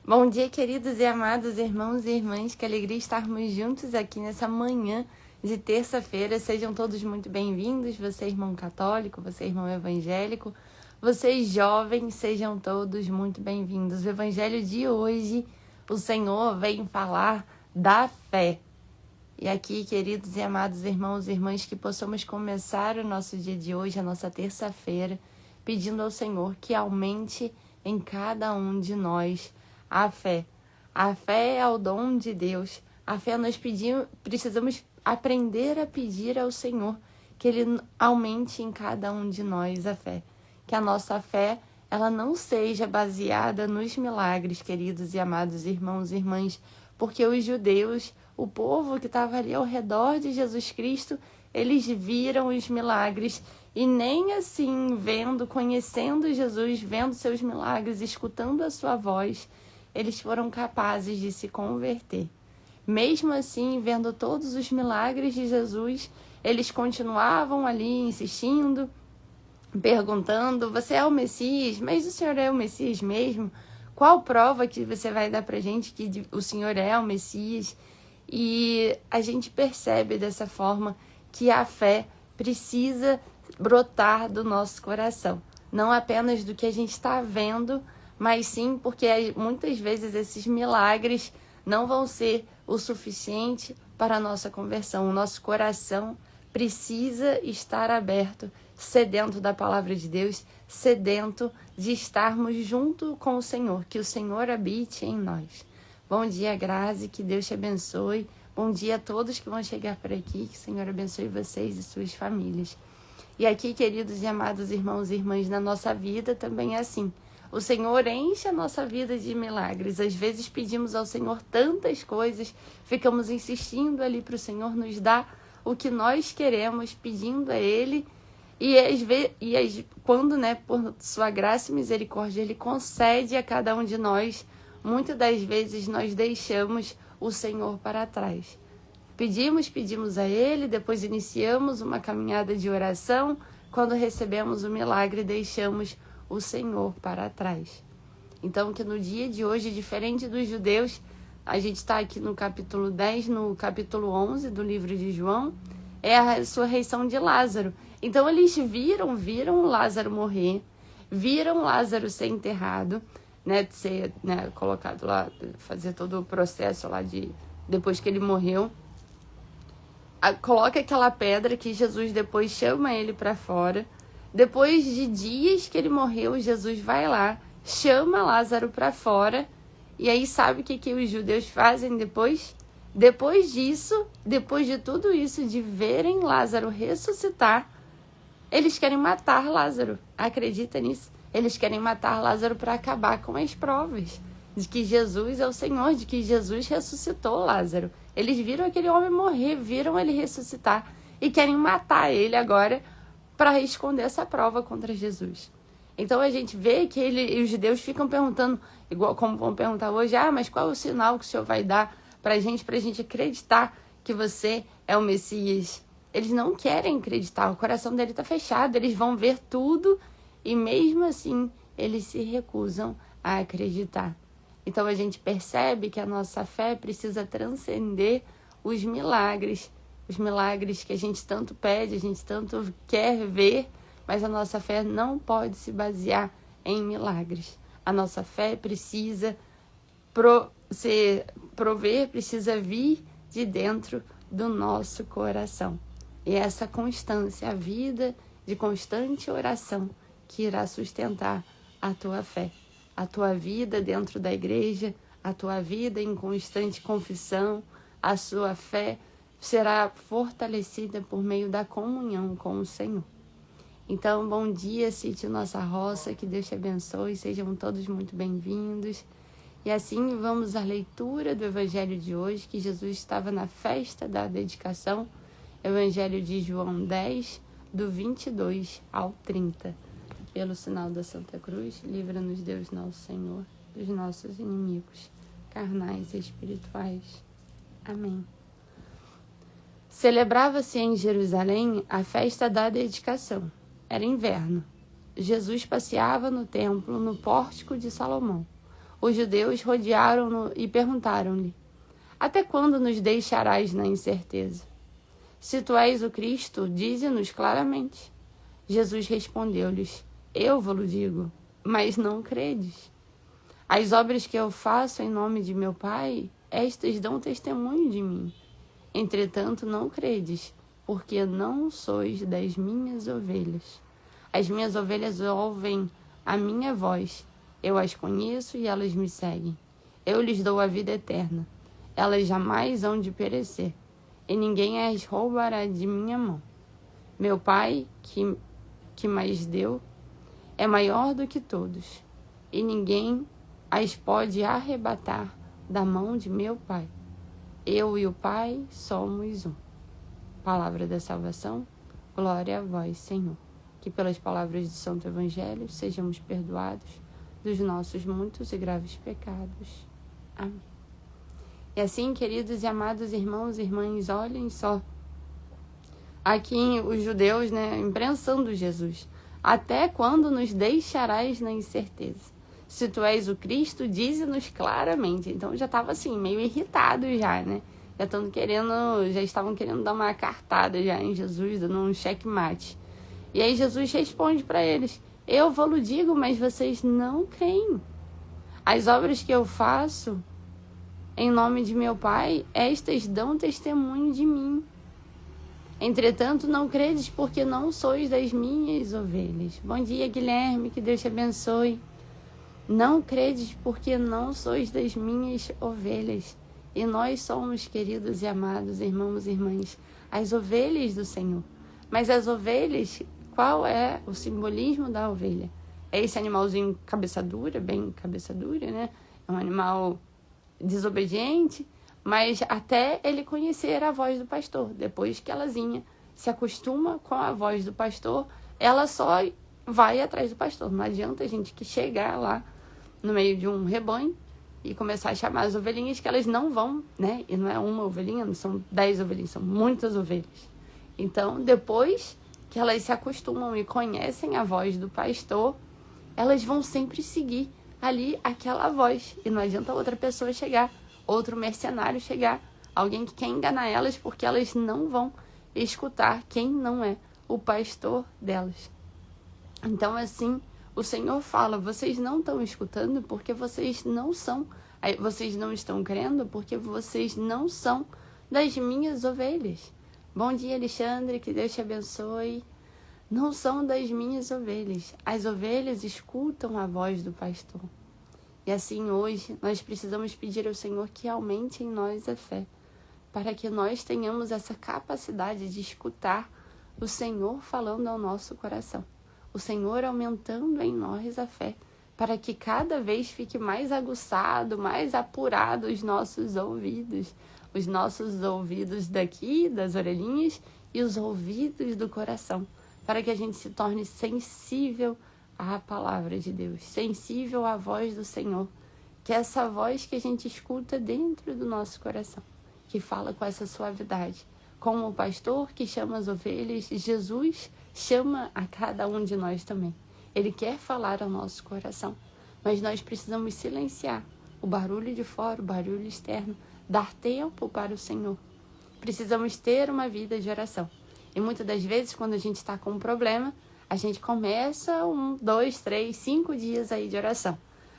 Bom dia, queridos e amados irmãos e irmãs, que alegria estarmos juntos aqui nessa manhã de terça-feira. Sejam todos muito bem-vindos, você irmão católico, você irmão evangélico, vocês jovens, sejam todos muito bem-vindos. O evangelho de hoje, o Senhor vem falar da fé. E aqui, queridos e amados irmãos e irmãs, que possamos começar o nosso dia de hoje, a nossa terça-feira, pedindo ao Senhor que aumente em cada um de nós a fé. A fé é o dom de Deus. A fé nós precisamos aprender a pedir ao Senhor que Ele aumente em cada um de nós a fé. Que a nossa fé, ela não seja baseada nos milagres, queridos e amados irmãos e irmãs, porque os judeus, o povo que estava ali ao redor de Jesus Cristo, eles viram os milagres e nem assim, conhecendo Jesus, vendo seus milagres, escutando a sua voz, eles foram capazes de se converter. Mesmo assim, vendo todos os milagres de Jesus, eles continuavam ali insistindo, perguntando: você é o Messias? Mas o Senhor é o Messias mesmo? Qual prova que você vai dar pra gente que o Senhor é o Messias? E a gente percebe dessa forma que a fé precisa brotar do nosso coração. Não apenas do que a gente está vendo, mas sim porque muitas vezes esses milagres não vão ser o suficiente para a nossa conversão. O nosso coração precisa estar aberto, sedento da palavra de Deus, sedento de estarmos junto com o Senhor, que o Senhor habite em nós. Bom dia, Grazi, que Deus te abençoe. Bom dia a todos que vão chegar por aqui, que o Senhor abençoe vocês e suas famílias. E aqui, queridos e amados irmãos e irmãs, na nossa vida também é assim. O Senhor enche a nossa vida de milagres. Às vezes pedimos ao Senhor tantas coisas, ficamos insistindo ali para o Senhor nos dar o que nós queremos, pedindo a Ele. Quando, por sua graça e misericórdia, Ele concede a cada um de nós, muitas das vezes nós deixamos o Senhor para trás. Pedimos a Ele, depois iniciamos uma caminhada de oração. Quando recebemos o milagre, deixamos o Senhor para trás. Então, que no dia de hoje, diferente dos judeus, a gente está aqui no capítulo 10, no capítulo 11 do livro de João, é a ressurreição de Lázaro. Então, eles viram Lázaro morrer, viram Lázaro ser enterrado, ser colocado lá, fazer todo o processo lá depois que ele morreu. Coloca aquela pedra que Jesus depois chama ele para fora. Depois de dias que ele morreu, Jesus vai lá, chama Lázaro para fora. E aí sabe o que os judeus fazem depois? Depois disso, depois de tudo isso, de verem Lázaro ressuscitar, eles querem matar Lázaro. Acredita nisso? Eles querem matar Lázaro para acabar com as provas de que Jesus é o Senhor, de que Jesus ressuscitou Lázaro. Eles viram aquele homem morrer, viram ele ressuscitar e querem matar ele agora para esconder essa prova contra Jesus. Então a gente vê que os judeus ficam perguntando, igual como vão perguntar hoje, mas qual é o sinal que o Senhor vai dar para a gente acreditar que você é o Messias? Eles não querem acreditar, o coração dele está fechado, eles vão ver tudo e mesmo assim eles se recusam a acreditar. Então a gente percebe que a nossa fé precisa transcender os milagres que a gente tanto pede, a gente tanto quer ver, mas a nossa fé não pode se basear em milagres. A nossa fé precisa precisa vir de dentro do nosso coração. E essa constância, a vida de constante oração que irá sustentar a tua fé. A tua vida dentro da igreja, a tua vida em constante confissão, a sua fé será fortalecida por meio da comunhão com o Senhor. Então, bom dia, Sítio Nossa Roça, que Deus te abençoe, sejam todos muito bem-vindos. E assim vamos à leitura do Evangelho de hoje, que Jesus estava na festa da dedicação, Evangelho de João 10, do 22 ao 30. Pelo sinal da Santa Cruz, livra-nos Deus nosso Senhor dos nossos inimigos, carnais e espirituais. Amém. Celebrava-se em Jerusalém a festa da dedicação. Era inverno. Jesus passeava no templo, no pórtico de Salomão. Os judeus rodearam-no e perguntaram-lhe: até quando nos deixarás na incerteza? Se tu és o Cristo, dize-nos claramente. Jesus respondeu-lhes: eu vos digo, mas não credes. As obras que eu faço em nome de meu Pai, estas dão testemunho de mim. Entretanto, não credes, porque não sois das minhas ovelhas. As minhas ovelhas ouvem a minha voz. Eu as conheço e elas me seguem. Eu lhes dou a vida eterna. Elas jamais hão de perecer, e ninguém as roubará de minha mão. Meu Pai, que mais deu, é maior do que todos, e ninguém as pode arrebatar da mão de meu Pai. Eu e o Pai somos um. Palavra da salvação, glória a vós, Senhor. Que pelas palavras do Santo Evangelho sejamos perdoados dos nossos muitos e graves pecados. Amém. E assim, queridos e amados irmãos e irmãs, olhem só. Aqui os judeus, imprensando Jesus. Até quando nos deixarás na incerteza? Se tu és o Cristo, dize-nos claramente. Então já estava assim, meio irritado já, Já estavam querendo dar uma cartada já em Jesus, dando um checkmate. E aí Jesus responde para eles: eu vos digo, mas vocês não creem. As obras que eu faço em nome de meu Pai, estas dão testemunho de mim. Entretanto, não credes, porque não sois das minhas ovelhas. Bom dia, Guilherme, que Deus te abençoe. Não credes, porque não sois das minhas ovelhas. E nós somos, queridos e amados irmãos e irmãs, as ovelhas do Senhor. Mas as ovelhas, qual é o simbolismo da ovelha? É esse animalzinho cabeça dura, bem cabeça dura, É um animal desobediente, mas até ele conhecer a voz do pastor. Depois que elazinha se acostuma com a voz do pastor, ela só vai atrás do pastor. Não adianta a gente que chegar lá no meio de um rebanho e começar a chamar as ovelhinhas, que elas não vão, E não é uma ovelhinha, não são 10 ovelhinhas, são muitas ovelhas. Então, depois que elas se acostumam e conhecem a voz do pastor, elas vão sempre seguir ali aquela voz. E não adianta outra pessoa chegar, outro mercenário chegar, alguém que quer enganar elas, porque elas não vão escutar quem não é o pastor delas. Então, assim, o Senhor fala: vocês não estão escutando porque vocês não estão crendo porque vocês não são das minhas ovelhas. Bom dia, Alexandre, que Deus te abençoe. Não são das minhas ovelhas. As ovelhas escutam a voz do pastor. E assim, hoje, nós precisamos pedir ao Senhor que aumente em nós a fé, para que nós tenhamos essa capacidade de escutar o Senhor falando ao nosso coração. O Senhor aumentando em nós a fé, para que cada vez fique mais aguçado, mais apurado os nossos ouvidos daqui, das orelhinhas, e os ouvidos do coração, para que a gente se torne sensível à palavra de Deus, sensível à voz do Senhor, que é essa voz que a gente escuta dentro do nosso coração, que fala com essa suavidade. Como o pastor que chama as ovelhas, Jesus chama a cada um de nós também. Ele quer falar ao nosso coração, mas nós precisamos silenciar o barulho de fora, o barulho externo, dar tempo para o Senhor. Precisamos ter uma vida de oração. E muitas das vezes, quando a gente está com um problema, a gente começa 1, 2, 3, 5 dias aí de oração.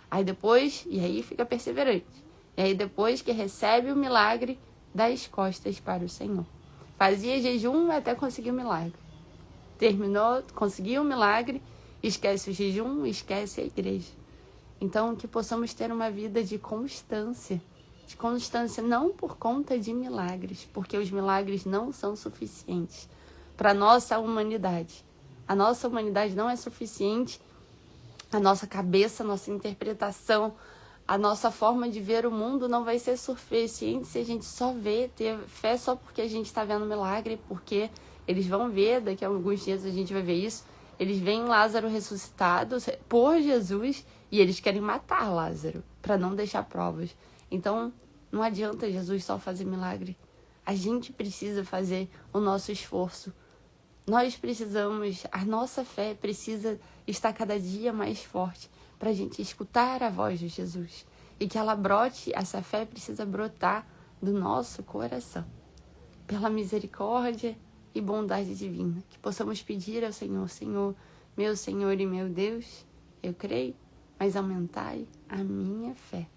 Aí depois, e aí fica perseverante. E aí depois que recebe o milagre, dá as costas para o Senhor. Fazia jejum até conseguir o milagre. Terminou, conseguiu o milagre, esquece o jejum, esquece a igreja. Então, que possamos ter uma vida de constância não por conta de milagres, porque os milagres não são suficientes para a nossa humanidade. A nossa humanidade não é suficiente, a nossa cabeça, a nossa interpretação, a nossa forma de ver o mundo não vai ser suficiente se a gente só ter fé só porque a gente está vendo milagre, porque eles vão ver, daqui a alguns dias a gente vai ver isso, eles veem Lázaro ressuscitado por Jesus e eles querem matar Lázaro para não deixar provas. Então, não adianta Jesus só fazer milagre. A gente precisa fazer o nosso esforço. A nossa fé precisa estar cada dia mais forte para a gente escutar a voz de Jesus. e que ela brote, essa fé precisa brotar do nosso coração. Pela misericórdia e bondade divina, que possamos pedir ao Senhor, Senhor e meu Deus, eu creio, mas aumentai a minha fé.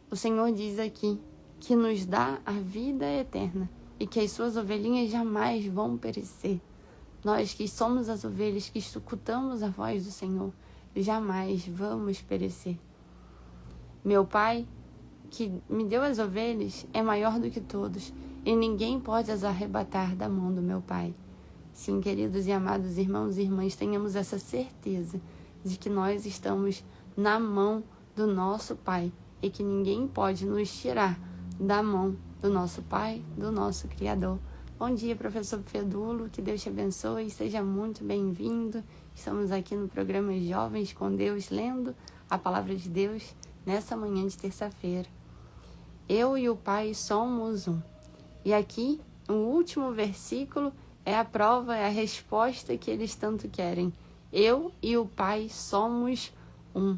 O Senhor diz aqui que nos dá a vida eterna e que as suas ovelhinhas jamais vão perecer. Nós que somos as ovelhas, que escutamos a voz do Senhor, jamais vamos perecer. Meu Pai, que me deu as ovelhas, é maior do que todos, e ninguém pode as arrebatar da mão do meu Pai. Sim, queridos e amados irmãos e irmãs, tenhamos essa certeza de que nós estamos na mão do nosso Pai e que ninguém pode nos tirar da mão do nosso Pai, do nosso Criador. Bom dia, professor Fedulo, que Deus te abençoe, seja muito bem-vindo. Estamos aqui no programa Jovens com Deus, lendo a Palavra de Deus nessa manhã de terça-feira. Eu e o Pai somos um. E aqui, o último versículo é a prova, é a resposta que eles tanto querem. Eu e o Pai somos um.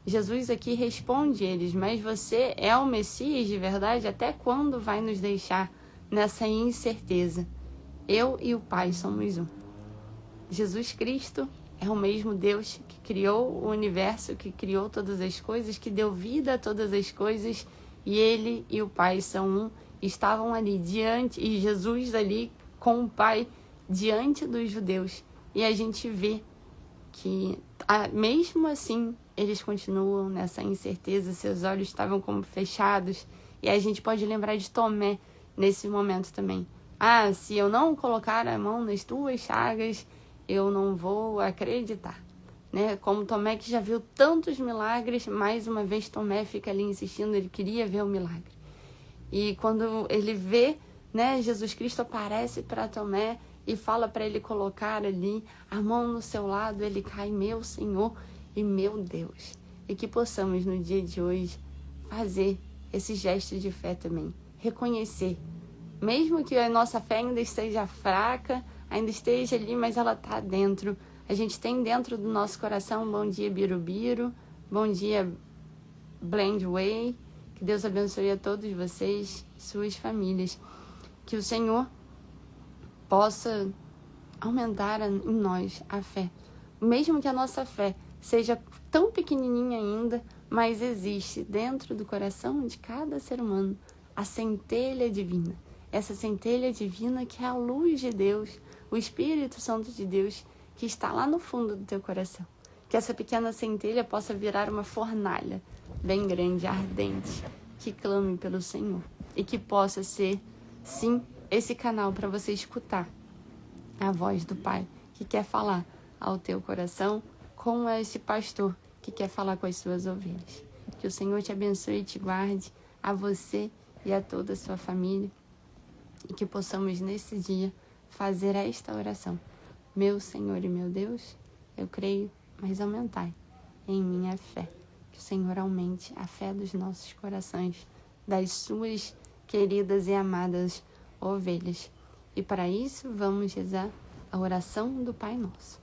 Jesus aqui responde eles, mas você é o Messias de verdade? Até quando vai nos deixar nessa incerteza? Eu e o Pai somos um. Jesus Cristo é o mesmo Deus que criou o universo, que criou todas as coisas, que deu vida a todas as coisas, e Ele e o Pai são um. Estavam ali diante, e Jesus ali com o Pai diante dos judeus. E a gente vê que, mesmo assim, eles continuam nessa incerteza, seus olhos estavam como fechados. E a gente pode lembrar de Tomé nesse momento também. Se eu não colocar a mão nas tuas chagas, eu não vou acreditar. Né? Como Tomé, que já viu tantos milagres, mais uma vez Tomé fica ali insistindo, ele queria ver o milagre. E quando ele vê, né, Jesus Cristo aparece para Tomé e fala para ele colocar ali a mão no seu lado, ele cai, meu Senhor e meu Deus. E que possamos no dia de hoje fazer esse gesto de fé também, reconhecer, mesmo que a nossa fé ainda esteja fraca, ainda esteja ali, mas ela está dentro. A gente tem dentro do nosso coração, bom dia Birubiru, bom dia Blendway, que Deus abençoe a todos vocês, suas famílias. Que o Senhor possa aumentar em nós a fé. Mesmo que a nossa fé seja tão pequenininha ainda, mas existe dentro do coração de cada ser humano a centelha divina. Essa centelha divina que é a luz de Deus, o Espírito Santo de Deus, que está lá no fundo do teu coração. Que essa pequena centelha possa virar uma fornalha bem grande, ardente, que clame pelo Senhor. E que possa ser, sim, esse canal para você escutar a voz do Pai, que quer falar ao teu coração, como esse pastor que quer falar com as suas ovelhas. Que o Senhor te abençoe e te guarde, a você e a toda a sua família. E que possamos nesse dia fazer esta oração. Meu Senhor e meu Deus, eu creio, mas aumentai em minha fé. Que o Senhor aumente a fé dos nossos corações, das suas queridas e amadas ovelhas. E para isso vamos rezar a oração do Pai Nosso.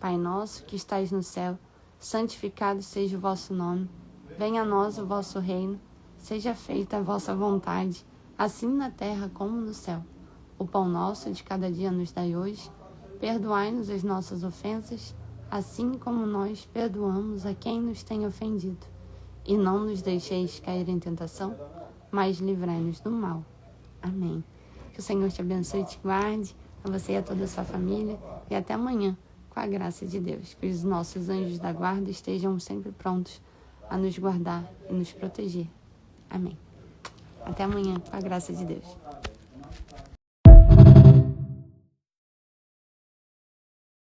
Pai nosso que estais no céu, santificado seja o vosso nome. Venha a nós o vosso reino, seja feita a vossa vontade, assim na terra como no céu. O pão nosso de cada dia nos dai hoje. Perdoai-nos as nossas ofensas, assim como nós perdoamos a quem nos tem ofendido. E não nos deixeis cair em tentação, mas livrai-nos do mal. Amém. Que o Senhor te abençoe e te guarde, a você e a toda a sua família, e até amanhã, com a graça de Deus. Que os nossos anjos da guarda estejam sempre prontos a nos guardar e nos proteger. Amém. Até amanhã, com a graça de Deus.